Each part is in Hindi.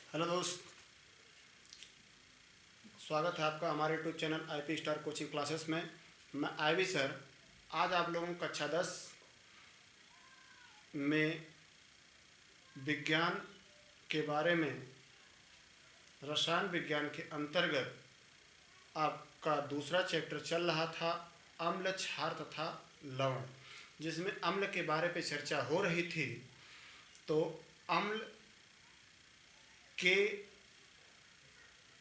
हेलो दोस्त, स्वागत है आपका हमारे YouTube channel IP star coaching classes में। मैं आईवी सर आज आप लोगों को कक्षा 10 में विज्ञान के बारे में रसायन विज्ञान के अंतर्गत आपका दूसरा चैप्टर चल रहा था, अम्ल, क्षार तथा लवण, जिसमें अम्ल के बारे में चर्चा हो रही थी। तो अम्ल के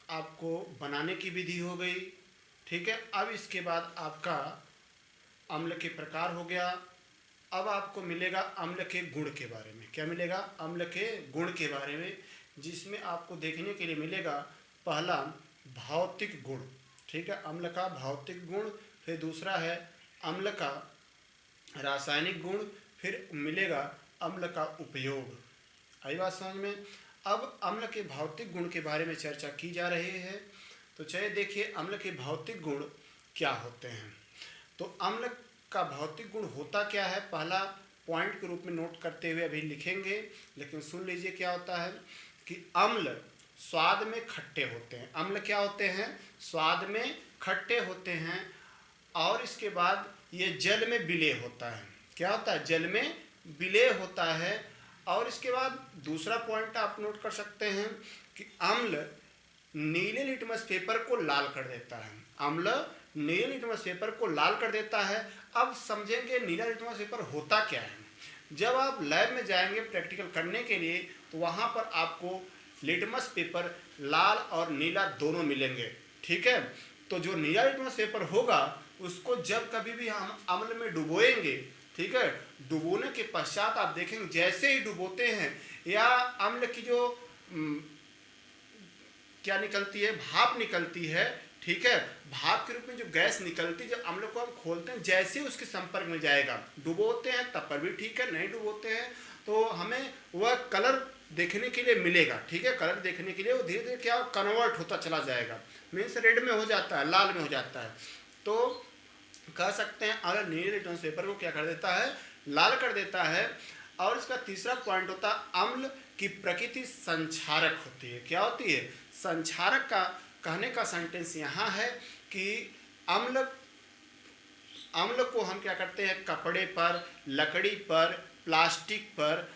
आपको बनाने की विधि हो गई, ठीक है। अब इसके बाद आपका अम्ल के प्रकार हो गया। अब आपको मिलेगा अम्ल के गुण के बारे में। क्या मिलेगा? अम्ल के गुण के बारे में, जिसमें आपको देखने के लिए मिलेगा पहला भौतिक गुण, ठीक है, अम्ल का भौतिक गुण। फिर दूसरा है अम्ल का रासायनिक गुण। फिर मिलेगा अम्ल का उपयोग। आई बात समझ में? अब अम्ल के भौतिक गुण के बारे में चर्चा की जा रही है। तो चलिए देखिए अम्ल के भौतिक गुण क्या होते हैं। तो अम्ल का भौतिक गुण होता क्या है, पहला पॉइंट के रूप में नोट करते हुए अभी लिखेंगे, लेकिन सुन लीजिए क्या होता है कि अम्ल स्वाद में खट्टे होते हैं। अम्ल क्या होते हैं? स्वाद में खट्टे होते हैं। और इसके बाद ये जल में विलेय होता है। क्या होता है? जल में विलेय होता है। और इसके बाद दूसरा पॉइंट आप नोट कर सकते हैं कि अम्ल नीले लिटमस पेपर को लाल कर देता है। अम्ल नीले लिटमस पेपर को लाल कर देता है। अब समझेंगे नीला लिटमस पेपर होता क्या है। जब आप लैब में जाएंगे प्रैक्टिकल करने के लिए, तो वहाँ पर आपको लिटमस पेपर लाल और नीला दोनों मिलेंगे, ठीक है। तो जो नीला लिटमस पेपर होगा उसको जब कभी भी हम अम्ल में डुबोएंगे, ठीक है, डुबोने के पश्चात आप देखेंगे जैसे ही डुबोते हैं या अम्ल की जो क्या निकलती है, भाप निकलती है, ठीक है, भाप के रूप में जो गैस निकलती है, जब अम्ल को हम खोलते हैं जैसे ही उसके संपर्क में जाएगा, डुबोते हैं तब पर भी ठीक है, नहीं डुबोते हैं तो हमें वह कलर देखने के लिए मिलेगा, ठीक है। कलर देखने के लिए वो धीरे धीरे क्या कन्वर्ट होता चला जाएगा, मीन्स रेड में हो जाता है, लाल में हो जाता है। तो कह सकते हैं अगर नीले लिटमस पेपर को क्या कर देता है, लाल कर देता है। और इसका तीसरा पॉइंट होता है अम्ल की प्रकृति संक्षारक होती है। क्या होती है? संक्षारक। का कहने का सेंटेंस यहाँ है कि अम्ल को हम क्या करते हैं, कपड़े पर, लकड़ी पर, प्लास्टिक पर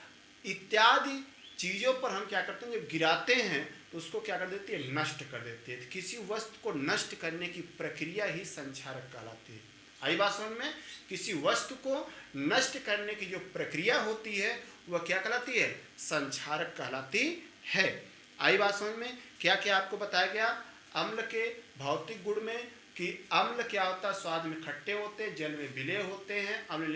इत्यादि चीज़ों पर हम क्या करते हैं, जब गिराते हैं तो उसको क्या कर देती है, नष्ट कर देती है। किसी वस्तु को नष्ट करने की प्रक्रिया ही संक्षारक कहलाती है। आई बात समझ में? किसी वस्तु को नष्ट करने की जो प्रक्रिया होती है वह क्या कहलाती है, संक्षारक कहलाती है। आई बात समझ में? क्या क्या आपको बताया गया अम्ल के भौतिक गुण में कि अम्ल क्या होता है, स्वाद में खट्टे होते हैं, जल में विलेय होते हैं, अम्ल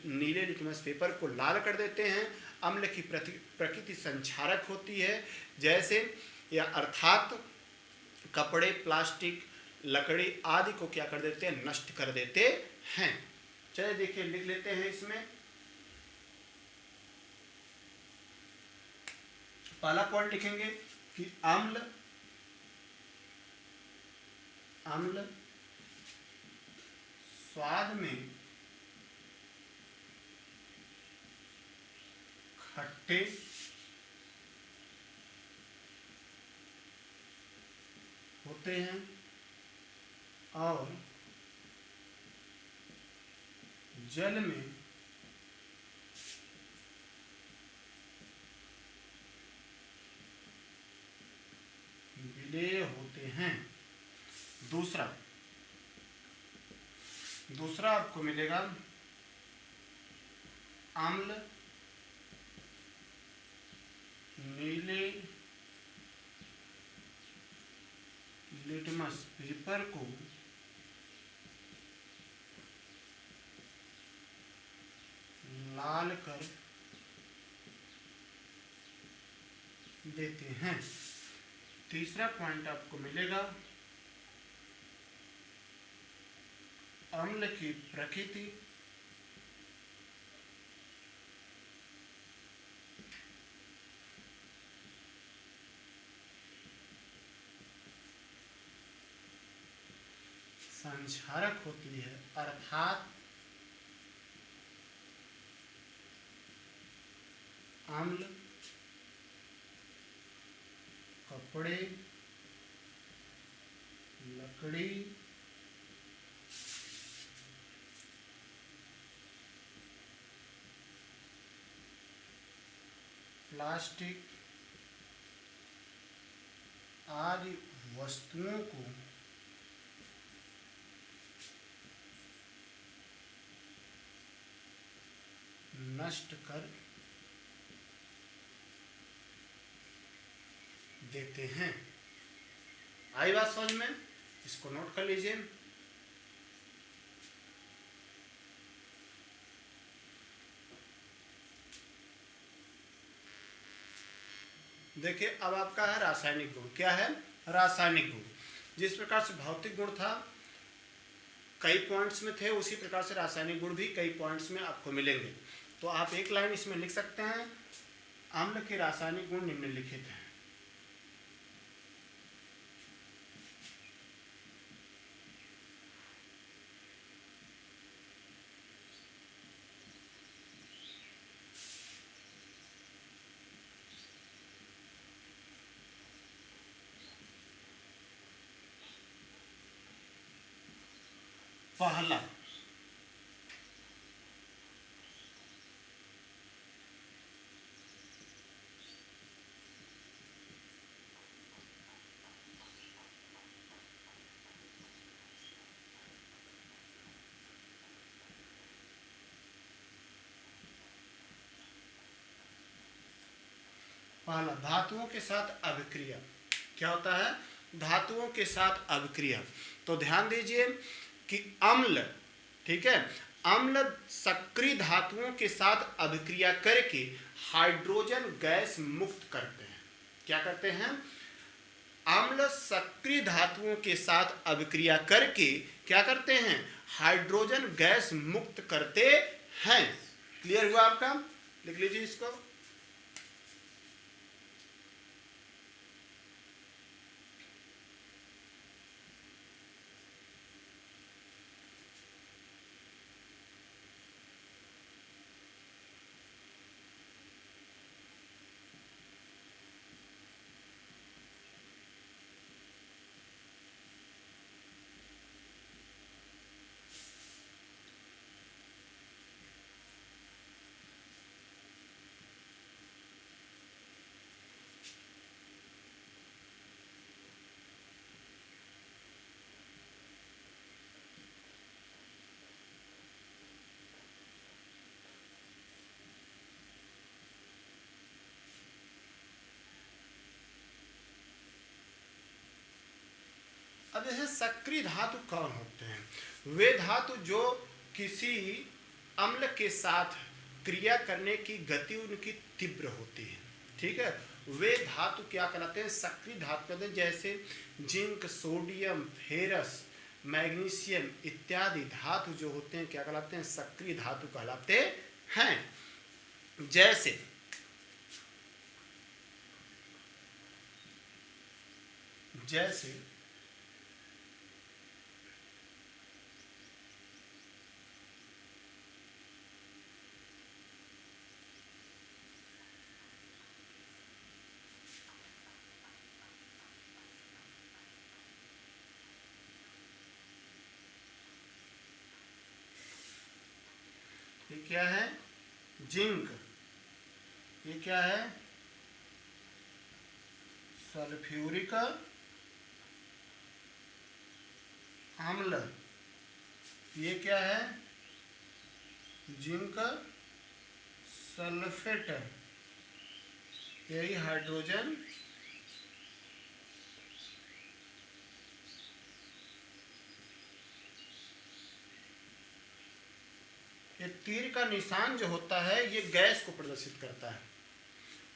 नीले लिटमस पेपर को लाल कर देते हैं, अम्ल की प्रकृति संक्षारक होती है, जैसे या अर्थात कपड़े, प्लास्टिक, लकड़ी आदि को क्या कर देते हैं, नष्ट कर देते हैं। चलिए देखिए लिख लेते हैं इसमें। पहला पॉइंट लिखेंगे कि अम्ल स्वाद में खट्टे होते हैं और जल में विलेय होते हैं। दूसरा आपको मिलेगा अम्ल नीले लिटमस पेपर को लाल कर देते हैं। तीसरा पॉइंट आपको मिलेगा अम्ल की प्रकृति संक्षारक होती है, अर्थात अम्ल कपड़े, लकड़ी, प्लास्टिक आदि वस्तुओं को नष्ट कर देते हैं। आई बात समझ में? इसको नोट कर लीजिए। देखिए अब आपका है रासायनिक गुण। क्या है? रासायनिक गुण। जिस प्रकार से भौतिक गुण था कई पॉइंट्स में थे, उसी प्रकार से रासायनिक गुण भी कई पॉइंट्स में आपको मिलेंगे। तो आप एक लाइन इसमें लिख सकते हैं, अम्ल के रासायनिक गुण निम्नलिखित हैं। पहला, धातुओं के साथ अभिक्रिया। क्या होता है? धातुओं के साथ अभिक्रिया। तो ध्यान दीजिए कि अम्ल, ठीक है, अम्ल सक्रिय धातुओं के साथ अभिक्रिया करके हाइड्रोजन गैस मुक्त करते हैं। क्या करते हैं? अम्ल सक्रिय धातुओं के साथ अभिक्रिया करके क्या करते हैं? हाइड्रोजन गैस मुक्त करते हैं। क्लियर हुआ आपका? लिख लीजिए इसको। अब जैसे सक्रिय धातु कौन होते हैं? वे धातु जो किसी अम्ल के साथ क्रिया करने की गति उनकी तीव्र होती है। ठीक है, वे धातु क्या कहलाते हैं? सक्रिय धातु कहते हैं। जैसे जिंक, सोडियम, फेरस, मैग्नीशियम इत्यादि धातु जो होते हैं क्या कहलाते हैं? सक्रिय धातु कहलाते हैं। जैसे जैसे ये क्या है? जिंक। ये क्या है? सल्फ्यूरिक अम्ल। ये क्या है? Zinc sulphate. यही हाइड्रोजन ये तीर का निशान जो होता है ये गैस को प्रदर्शित करता है।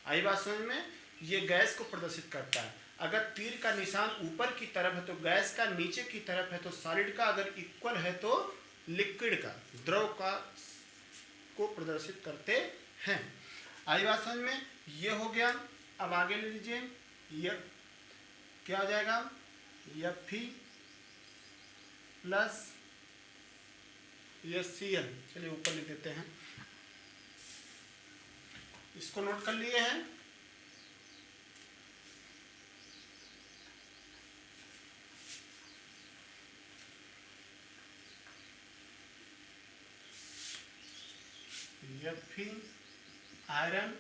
आई बात समझ में? ये गैस को प्रदर्शित करता है। अगर तीर का निशान ऊपर की तरफ है तो गैस का, नीचे की तरफ है तो सॉलिड का, अगर इक्वल है तो लिक्विड का, द्रव का को प्रदर्शित करते हैं। आई बात समझ में? ये हो गया। अब आगे ले लीजिए, ये क्या हो जाएगा? Fe plus Cl। चलिए ऊपर लिख देते हैं, इसको नोट कर लिए हैं। Fe iron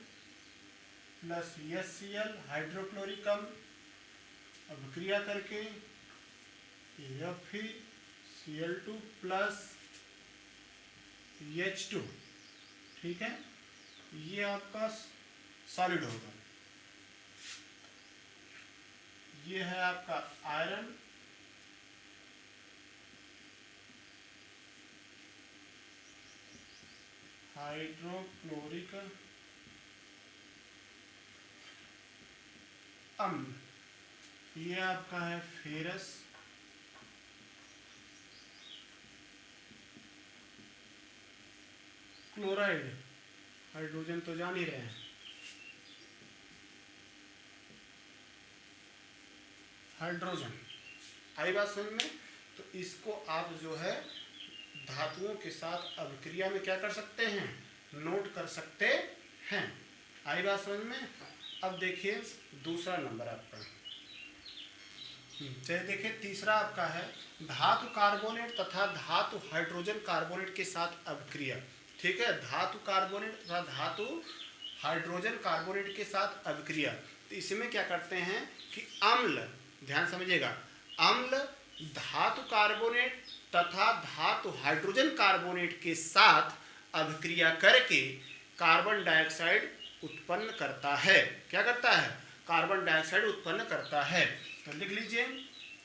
plus HCl hydrochloric अम्ल, अभिक्रिया करके FeCl2 प्लस H2, ठीक है, ये आपका सॉलिड होगा। ये है आपका आयरन हाइड्रोक्लोरिक अम्ल, ये आपका है फेरस क्लोराइड, हाइड्रोजन तो जान ही रहे हैं, हाइड्रोजन। आई बात समझ में? तो इसको आप जो है धातुओं के साथ अभिक्रिया में क्या कर सकते हैं, नोट कर सकते हैं। आई बात समझ में? अब देखिए दूसरा नंबर आपका, चलिए देखिए तीसरा आपका है धातु कार्बोनेट तथा धातु हाइड्रोजन कार्बोनेट के साथ अभिक्रिया। ठीक है, धातु कार्बोनेट तथा धातु हाइड्रोजन कार्बोनेट के साथ अभिक्रिया। तो इसमें क्या करते हैं कि अम्ल, ध्यान समझिएगा, अम्ल धातु कार्बोनेट तथा धातु हाइड्रोजन कार्बोनेट के साथ अभिक्रिया करके कार्बन डाइऑक्साइड उत्पन्न करता है। क्या करता है? कार्बन डाइऑक्साइड उत्पन्न करता है। तो लिख लीजिए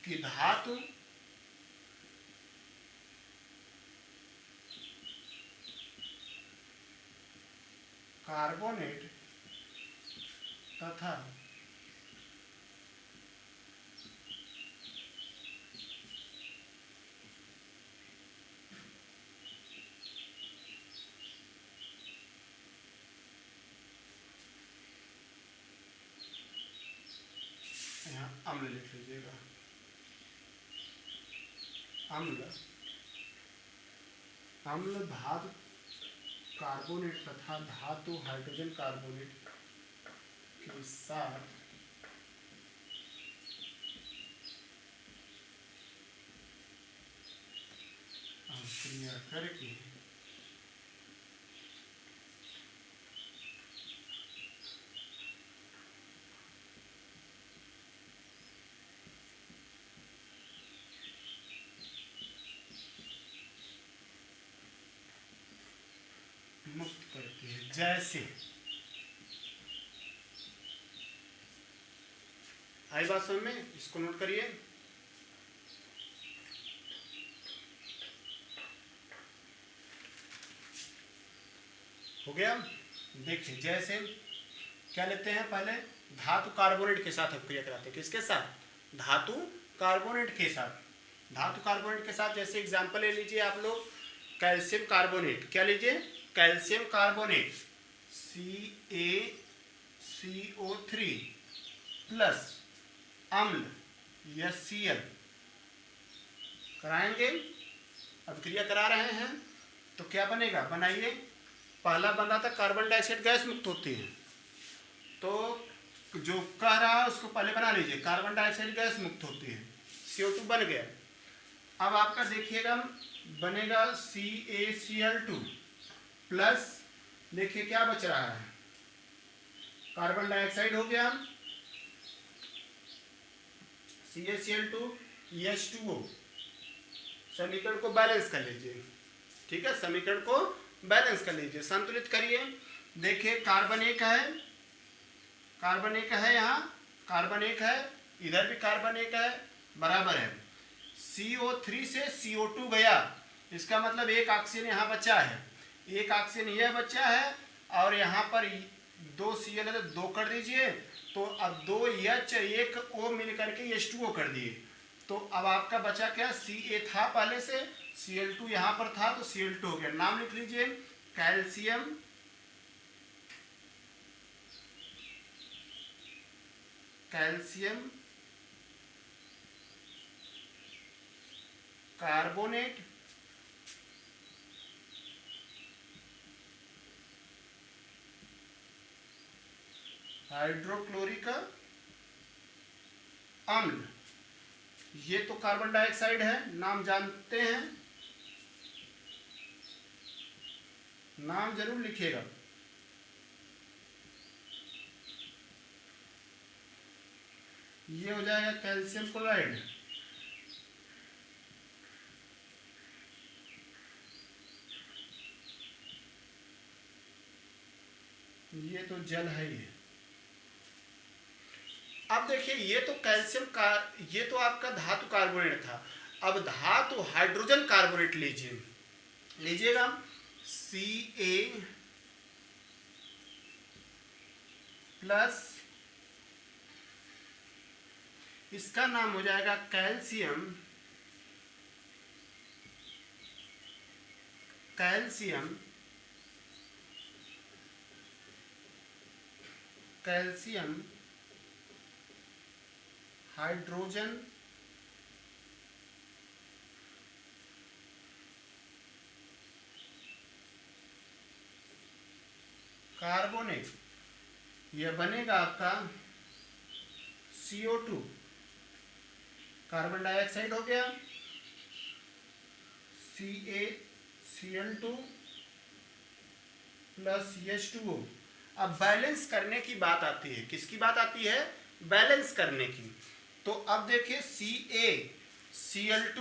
कि धातु कार्बोनेट तथा यहाँ अम्ल लिख लीजिएगा, अम्ल धातु कार्बोनेट तथा धातु हाइड्रोजन कार्बोनेट के साथ अभिक्रिया करके मुक्त करती है। जैसे आई बात समझ में? इसको नोट करिए। हो गया? देखिए जैसे क्या लेते हैं, पहले धातु कार्बोनेट के साथ अभिक्रिया कराते हैं। किसके साथ? धातु कार्बोनेट के साथ। धातु कार्बोनेट के साथ जैसे एग्जांपल ले लीजिए आप लोग, कैल्शियम कार्बोनेट। क्या लीजिए? कैल्शियम कार्बोनेट CaCO3 प्लस अम्ल HCl कराएंगे, अभिक्रिया करा रहे हैं तो क्या बनेगा? बनाइए। पहला बन रहा था कार्बन डाइऑक्साइड गैस मुक्त होती है, तो जो कह रहा है उसको पहले बना लीजिए। कार्बन डाइऑक्साइड गैस मुक्त होती है, CO2 बन गया। अब आपका देखिएगा बनेगा CaCl2 प्लस, देखिए क्या बच रहा है, कार्बन डाइऑक्साइड हो गया, CaCl2 H2O। समीकरण को बैलेंस कर लीजिए। ठीक है, समीकरण को बैलेंस कर लीजिए, संतुलित करिए। देखिए कार्बन एक है, कार्बन एक है, यहाँ कार्बन एक है, इधर भी कार्बन एक है, बराबर है। CO3 से CO2 गया, इसका मतलब एक ऑक्सीजन यहाँ बचा है, एक ऑक्सीजन यह बचा है, और यहाँ पर 2 Cl है तो 2 कर दीजिए। तो अब 2 H 1 O मिल करके H2O कर दिए। तो अब आपका बचा क्या? Ca था पहले से, Cl2 यहाँ पर था तो Cl2 हो गया। नाम लिख लीजिए कैल्शियम कार्बोनेट हाइड्रोक्लोरिक अम्ल। ये तो कार्बन डाइऑक्साइड है, नाम जानते हैं, नाम जरूर लिखिएगा। ये हो जाएगा कैल्शियम क्लोराइड। ये तो जल है ये। अब देखिए ये तो कैल्शियम का, ये तो आपका धातु कार्बोनेट था। अब धातु हाइड्रोजन कार्बोनेट लीजिएगा Ca प्लस, इसका नाम हो जाएगा कैल्शियम हाइड्रोजन कार्बोनेट। यह बनेगा आपका CO2, कार्बन डाइऑक्साइड हो गया, CaCl2 प्लस H2O। अब बैलेंस करने की बात आती है, किसकी बात आती है? बैलेंस करने की। तो अब देखिए CaCl2,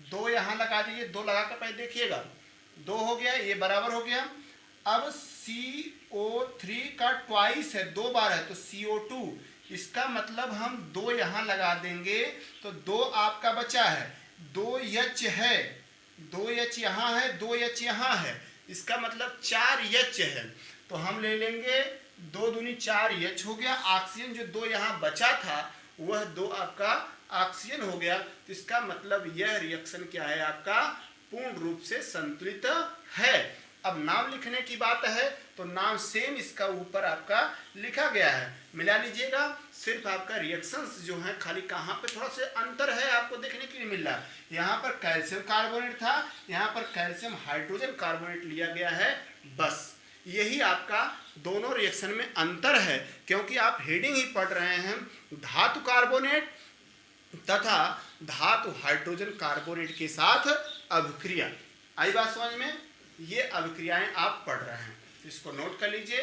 2 यहाँ लगा दीजिए, 2 लगा कर पहले देखिएगा, 2 हो गया, ये बराबर हो गया। अब CO3 का ट्वाइस है, 2 बार है, तो CO2, इसका मतलब हम 2 यहाँ लगा देंगे तो 2 आपका बचा है, 2H है, 2H यहाँ है, 2H यहाँ है, इसका मतलब 4H है। तो हम ले लेंगे 2 दूनी 4H हो गया। ऑक्सीजन जो 2 यहाँ बचा था वह 2 आपका ऑक्सीजन हो गया। तो इसका मतलब यह रिएक्शन क्या है आपका? पूर्ण रूप से संतुलित है। अब नाम लिखने की बात है तो नाम सेम इसका ऊपर आपका लिखा गया है, मिला लीजिएगा। सिर्फ आपका रिएक्शंस जो है खाली कहाँ पे थोड़ा सा अंतर है आपको देखने के लिए मिल रहा है। यहाँ पर कैल्शियम कार्बोनेट था, यहाँ पर कैल्शियम हाइड्रोजन कार्बोनेट लिया गया है, बस यही आपका दोनों रिएक्शन में अंतर है। क्योंकि आप हेडिंग ही पढ़ रहे हैं धातु कार्बोनेट तथा धातु हाइड्रोजन कार्बोनेट के साथ अभिक्रिया। आई बात समझ में? ये अभिक्रियाएं आप पढ़ रहे हैं, इसको नोट कर लीजिए।